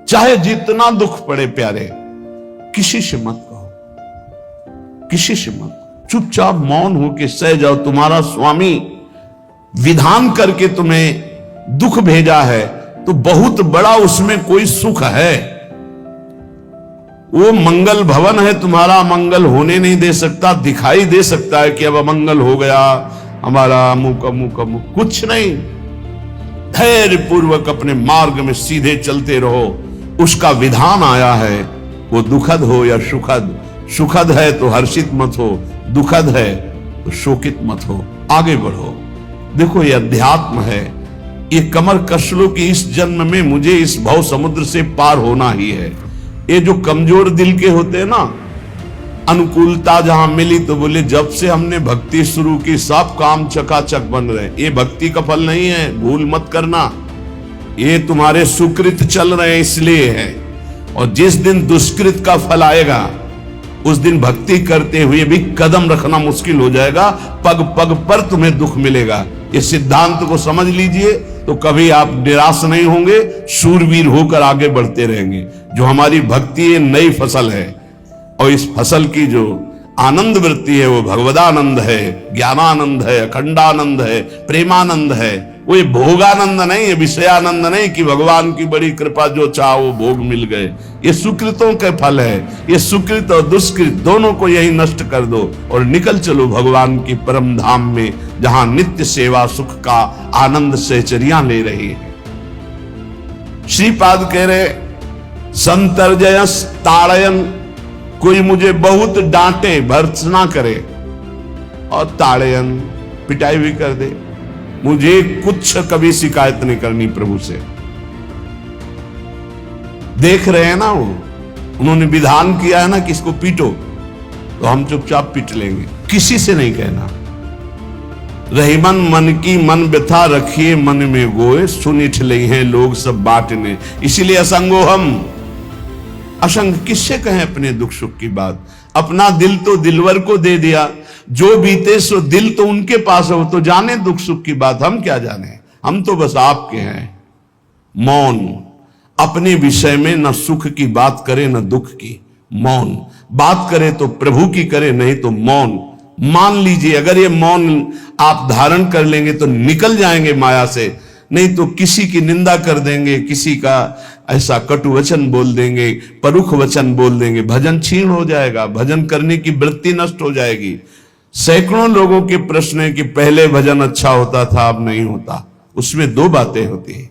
चाहे जितना दुख पड़े प्यारे, किसी से मत कहो, किसी से मत, चुपचाप मौन होके सह जाओ। तुम्हारा स्वामी विधान करके तुम्हें दुख भेजा है तो बहुत बड़ा उसमें कोई सुख है। वो मंगल भवन है, तुम्हारा मंगल होने नहीं दे सकता। दिखाई दे सकता है कि अब अमंगल हो गया हमारा, अमुक अमुक अमुक, कुछ नहीं। धैर्य पूर्वक अपने मार्ग में सीधे चलते रहो। उसका विधान आया है, वो दुखद हो या सुखद, सुखद है तो हर्षित मत हो, दुखद है तो शोकित मत हो, आगे बढ़ो। देखो ये अध्यात्म है, ये कमर कस लो कि इस जन्म में मुझे इस भव समुद्र से पार होना ही है। ये जो कमजोर दिल के होते हैं ना, अनुकूलता जहां मिली तो बोले जब से हमने भक्ति शुरू की सब काम चकाचक बन रहे। ये भक्ति का फल नहीं है, भूल मत करना। ये तुम्हारे सुकृत चल रहे हैं इसलिए है। और जिस दिन दुष्कृत का फल आएगा उस दिन भक्ति करते हुए भी कदम रखना मुश्किल हो जाएगा, पग पग पर तुम्हें दुख मिलेगा। इस सिद्धांत को समझ लीजिए तो कभी आप निराश नहीं होंगे, शूरवीर होकर आगे बढ़ते रहेंगे। जो हमारी भक्ति है नई फसल है, और इस फसल की जो आनंद वृत्ति है वो भगवदानंद है, ज्ञानानंद है, अखंडानंद है, प्रेमानंद है। वो ये भोगानंद नहीं है, विषयानंद नहीं कि भगवान की बड़ी कृपा जो चाहो वो भोग मिल गए। ये सुकृतों के फल है। ये सुकृत और दुष्कृत दोनों को यही नष्ट कर दो और निकल चलो भगवान की परम धाम में, जहां नित्य सेवा सुख का आनंद सहचरियां ले रही है। श्रीपाद कह रहे संतर्जयस ताड़यन, कोई मुझे बहुत डांटे भर्त्सना करे और ताड़यन पिटाई भी कर दे, मुझे कुछ कभी शिकायत नहीं करनी प्रभु से। देख रहे हैं ना, वो उन्होंने विधान किया है ना कि इसको पीटो, तो हम चुपचाप पीट लेंगे, किसी से नहीं कहना। रहीमन मन की मन व्यथा रखिए मन में गोए, सुनिठ ले हैं लोग सब बांटने, इसीलिए असंगो हम। असंग किससे कहें अपने दुख सुख की बात? अपना दिल तो दिलवर को दे दिया, जो बीते सो दिल तो उनके पास हो, तो जाने दुख सुख की बात, हम क्या जाने, हम तो बस आपके हैं। मौन, अपने विषय में न सुख की बात करे न दुख की, मौन। बात करे तो प्रभु की करे, नहीं तो मौन। मान लीजिए अगर ये मौन आप धारण कर लेंगे तो निकल जाएंगे माया से, नहीं तो किसी की निंदा कर देंगे, किसी का ऐसा कटु वचन बोल देंगे, परुख वचन बोल देंगे, भजन छीन हो जाएगा, भजन करने की वृत्ति नष्ट हो जाएगी। सैकड़ों लोगों के प्रश्न है कि पहले भजन अच्छा होता था अब नहीं होता। उसमें दो बातें होती है।